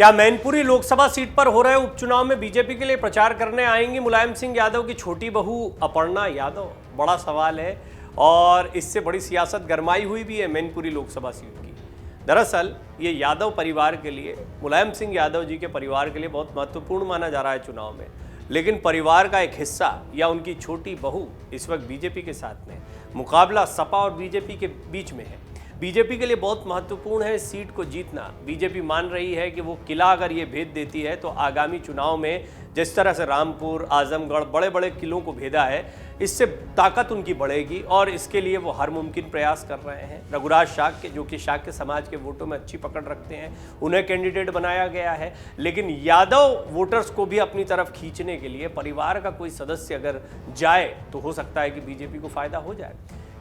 क्या मैनपुरी लोकसभा सीट पर हो रहे उपचुनाव में बीजेपी के लिए प्रचार करने आएंगी मुलायम सिंह यादव की छोटी बहू अपर्णा यादव? बड़ा सवाल है और इससे बड़ी सियासत गरमाई हुई भी है मैनपुरी लोकसभा सीट की। दरअसल ये यादव परिवार के लिए, मुलायम सिंह यादव जी के परिवार के लिए बहुत महत्वपूर्ण माना जा रहा है चुनाव में, लेकिन परिवार का एक हिस्सा या उनकी छोटी बहू इस वक्त बीजेपी के साथ में। मुकाबला सपा और बीजेपी के बीच में है। बीजेपी के लिए बहुत महत्वपूर्ण है सीट को जीतना। बीजेपी मान रही है कि वो किला अगर ये भेद देती है तो आगामी चुनाव में जिस तरह से रामपुर, आजमगढ़ बड़े बड़े किलों को भेदा है, इससे ताकत उनकी बढ़ेगी और इसके लिए वो हर मुमकिन प्रयास कर रहे हैं। रघुराज शाक्य, जो कि शाक्य समाज के वोटों में अच्छी पकड़ रखते हैं, उन्हें कैंडिडेट बनाया गया है। लेकिन यादव वोटर्स को भी अपनी तरफ खींचने के लिए परिवार का कोई सदस्य अगर जाए तो हो सकता है कि बीजेपी को फायदा हो जाए।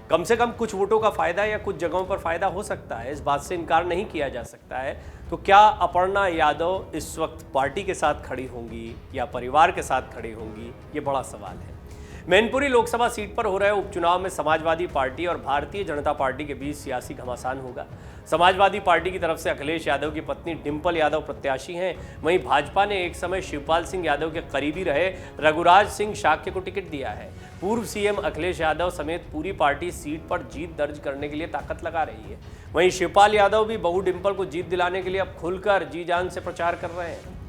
कम से कम कुछ वोटों का फायदा या कुछ जगहों पर फायदा हो सकता है, इस बात से इनकार नहीं किया जा सकता है। तो क्या अपर्णा यादव इस वक्त पार्टी के साथ खड़ी होंगी या परिवार के साथ खड़ी होंगी, ये बड़ा सवाल है। मैनपुरी लोकसभा सीट पर हो रहे उपचुनाव में समाजवादी पार्टी और भारतीय जनता पार्टी के बीच सियासी घमासान होगा। समाजवादी पार्टी की तरफ से अखिलेश यादव की पत्नी डिंपल यादव प्रत्याशी हैं। वहीं भाजपा ने एक समय शिवपाल सिंह यादव के करीबी रहे रघुराज सिंह शाक्य को टिकट दिया है। पूर्व सीएम अखिलेश यादव समेत पूरी पार्टी सीट पर जीत दर्ज करने के लिए ताकत लगा रही है। वहीं शिवपाल यादव भी बहू डिंपल को जीत दिलाने के लिए अब खुलकर जी जान से प्रचार कर रहे हैं।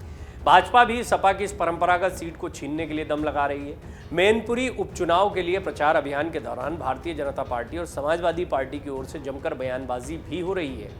भाजपा भी सपा की इस परंपरागत सीट को छीनने के लिए दम लगा रही है। मैनपुरी उपचुनाव के लिए प्रचार अभियान के दौरान भारतीय जनता पार्टी और समाजवादी पार्टी की ओर से जमकर बयानबाजी भी हो रही है।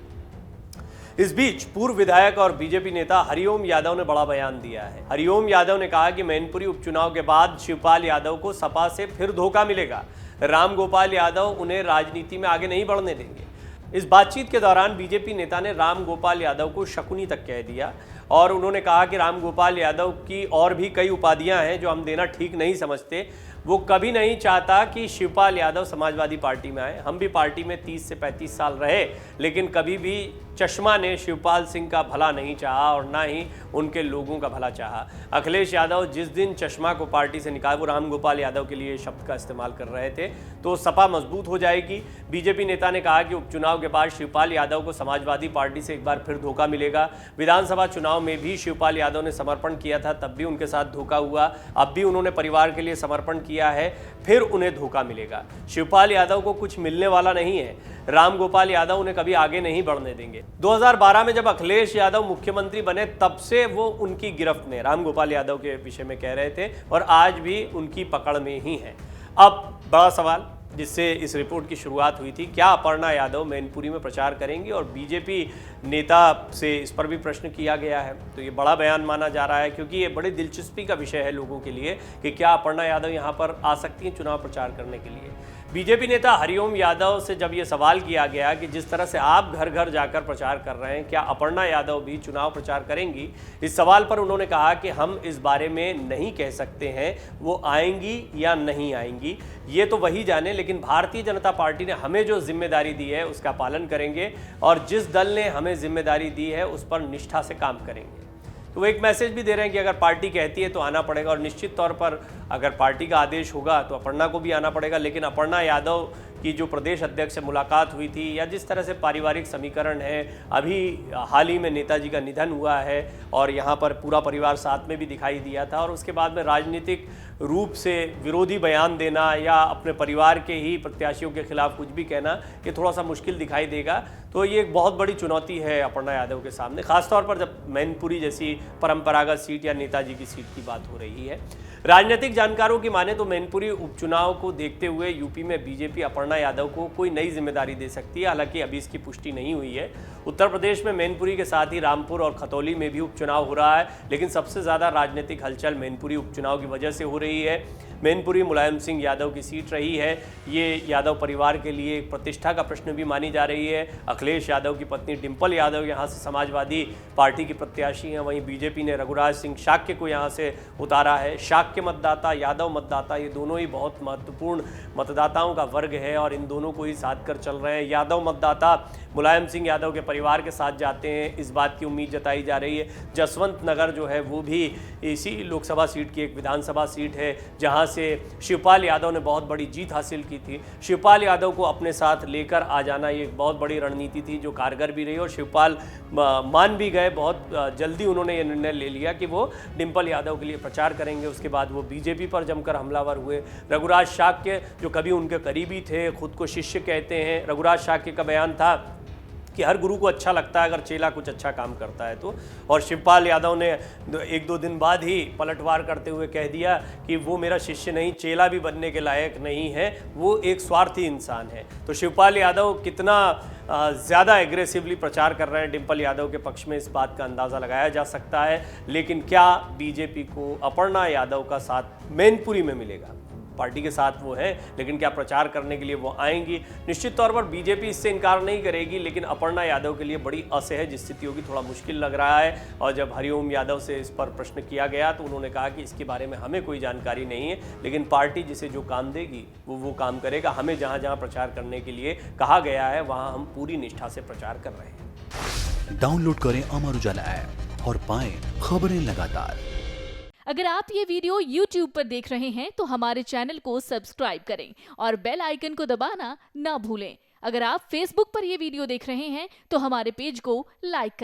इस बीच पूर्व विधायक और बीजेपी नेता हरिओम यादव ने बड़ा बयान दिया है। हरिओम यादव ने कहा कि मैनपुरी उपचुनाव के बाद शिवपाल यादव को सपा से फिर धोखा मिलेगा। रामगोपाल यादव उन्हें राजनीति में आगे नहीं बढ़ने देंगे। इस बातचीत के दौरान बीजेपी नेता ने रामगोपाल यादव को शकुनी तक कह दिया और उन्होंने कहा कि रामगोपाल यादव की और भी कई उपाधियां हैं जो हम देना ठीक नहीं समझते। वो कभी नहीं चाहता कि शिवपाल यादव समाजवादी पार्टी में आए। हम भी पार्टी में 30 से 35 साल रहे, लेकिन कभी भी चश्मा ने शिवपाल सिंह का भला नहीं चाहा और ना ही उनके लोगों का भला चाहा। अखिलेश यादव जिस दिन चश्मा को पार्टी से निकाल, वो रामगोपाल यादव के लिए शब्द का इस्तेमाल कर रहे थे, तो सपा मजबूत हो जाएगी। बीजेपी नेता ने कहा कि उपचुनाव के बाद शिवपाल यादव को समाजवादी पार्टी से एक बार फिर धोखा मिलेगा। विधानसभा चुनाव में भी शिवपाल यादव ने समर्पण किया था, तब भी उनके साथ धोखा हुआ। अब भी उन्होंने परिवार के लिए समर्पण किया है, फिर उन्हें धोखा मिलेगा। शिवपाल यादव को कुछ मिलने वाला नहीं है। रामगोपाल यादव उन्हें कभी आगे नहीं बढ़ने देंगे। 2012 में जब अखिलेश यादव मुख्यमंत्री बने, तब से वो उनकी गिरफ्त में, रामगोपाल यादव के विषय में कह रहे थे, और आज भी उनकी पकड़ में ही है। अब बड़ा सवाल जिससे इस रिपोर्ट की शुरुआत हुई थी, क्या अपर्णा यादव मैनपुरी में प्रचार करेंगी? और बीजेपी नेता से इस पर भी प्रश्न किया गया है। तो ये बड़ा बयान माना जा रहा है क्योंकि ये बड़ी दिलचस्पी का विषय है लोगों के लिए कि क्या अपर्णा यादव यहाँ पर आ सकती हैं चुनाव प्रचार करने के लिए। बीजेपी नेता हरिओम यादव से जब ये सवाल किया गया कि जिस तरह से आप घर घर जाकर प्रचार कर रहे हैं, क्या अपर्णा यादव भी चुनाव प्रचार करेंगी, इस सवाल पर उन्होंने कहा कि हम इस बारे में नहीं कह सकते हैं वो आएंगी या नहीं आएंगी, ये तो वही जाने, लेकिन भारतीय जनता पार्टी ने हमें जो जिम्मेदारी दी है उसका पालन करेंगे और जिस दल ने हमें जिम्मेदारी दी है उस पर निष्ठा से काम करेंगे। तो वो एक मैसेज भी दे रहे हैं कि अगर पार्टी कहती है तो आना पड़ेगा, और निश्चित तौर पर अगर पार्टी का आदेश होगा तो अपर्णा को भी आना पड़ेगा। लेकिन अपर्णा यादव की जो प्रदेश अध्यक्ष से मुलाकात हुई थी, या जिस तरह से पारिवारिक समीकरण है, अभी हाल ही में नेताजी का निधन हुआ है और यहाँ पर पूरा परिवार साथ में भी दिखाई दिया था, और उसके बाद में राजनीतिक रूप से विरोधी बयान देना या अपने परिवार के ही प्रत्याशियों के खिलाफ कुछ भी कहना, ये थोड़ा सा मुश्किल दिखाई देगा। तो ये एक बहुत बड़ी चुनौती है अपर्णा यादव के सामने, खासतौर पर जब मैनपुरी जैसी परंपरागत सीट या नेताजी की सीट की बात हो रही है। राजनीतिक जानकारों की माने तो मैनपुरी उपचुनाव को देखते हुए यूपी में बीजेपी अपर्णा यादव को कोई नई जिम्मेदारी दे सकती है, हालांकि अभी इसकी पुष्टि नहीं हुई है। उत्तर प्रदेश में मैनपुरी के साथ ही रामपुर और खतौली में भी उपचुनाव हो रहा है, लेकिन सबसे ज़्यादा राजनीतिक हलचल मैनपुरी उपचुनाव की वजह से हो रही है। मैनपुरी मुलायम सिंह यादव की सीट रही है, ये यादव परिवार के लिए प्रतिष्ठा का प्रश्न भी मानी जा रही है। अखिलेश यादव की पत्नी डिंपल यादव यहाँ से समाजवादी पार्टी की प्रत्याशी हैं, वहीं बीजेपी ने रघुराज सिंह शाक्य को यहाँ से उतारा है। शाक्य मतदाता, यादव मतदाता, ये दोनों ही बहुत महत्वपूर्ण मतदाताओं का वर्ग है और इन दोनों को ही साथ कर चल रहे हैं। यादव मतदाता मुलायम सिंह यादव के परिवार के साथ जाते हैं, इस बात की उम्मीद जताई जा रही है। जसवंत नगर जो है वो भी इसी लोकसभा सीट की एक विधानसभा सीट है जहां से शिवपाल यादव ने बहुत बड़ी जीत हासिल की थी। शिवपाल यादव को अपने साथ लेकर आ जाना ये एक बहुत बड़ी रणनीति थी जो कारगर भी रही और शिवपाल मान भी गए। बहुत जल्दी उन्होंने ये निर्णय ले लिया कि वो डिंपल यादव के लिए प्रचार करेंगे। उसके बाद वो बीजेपी पर जमकर हमलावर हुए। रघुराज शाक्य जो कभी उनके करीबी थे, खुद को शिष्य कहते हैं, रघुराज शाक्य का बयान था कि हर गुरु को अच्छा लगता है अगर चेला कुछ अच्छा काम करता है तो। और शिवपाल यादव ने 1-2 दिन बाद ही पलटवार करते हुए कह दिया कि वो मेरा शिष्य नहीं, चेला भी बनने के लायक नहीं है, वो एक स्वार्थी इंसान है। तो शिवपाल यादव कितना ज़्यादा एग्रेसिवली प्रचार कर रहे हैं डिंपल यादव के पक्ष में, इस बात का अंदाज़ा लगाया जा सकता है। लेकिन क्या बीजेपी को अपर्णा यादव का साथ मैनपुरी में मिलेगा? पार्टी के साथ वो है, लेकिन क्या प्रचार करने के लिए वो आएंगी? निश्चित तौर पर बीजेपी इससे इनकार नहीं करेगी, लेकिन अपर्णा यादव के लिए बड़ी असहज स्थिति होगी, थोड़ा मुश्किल लग रहा है। और जब हरिओम यादव से इस पर प्रश्न किया गया तो उन्होंने कहा कि इसके बारे में हमें कोई जानकारी नहीं है, लेकिन पार्टी जिसे जो काम देगी वो काम करेगा। हमें जहाँ जहाँ प्रचार करने के लिए कहा गया है वहाँ हम पूरी निष्ठा से प्रचार कर रहे हैं। डाउनलोड करें अमर उजाला ऐप और पाएं खबरें लगातार। अगर आप ये वीडियो YouTube पर देख रहे हैं तो हमारे चैनल को सब्सक्राइब करें और बेल आइकन को दबाना ना भूलें। अगर आप Facebook पर ये वीडियो देख रहे हैं तो हमारे पेज को लाइक करें।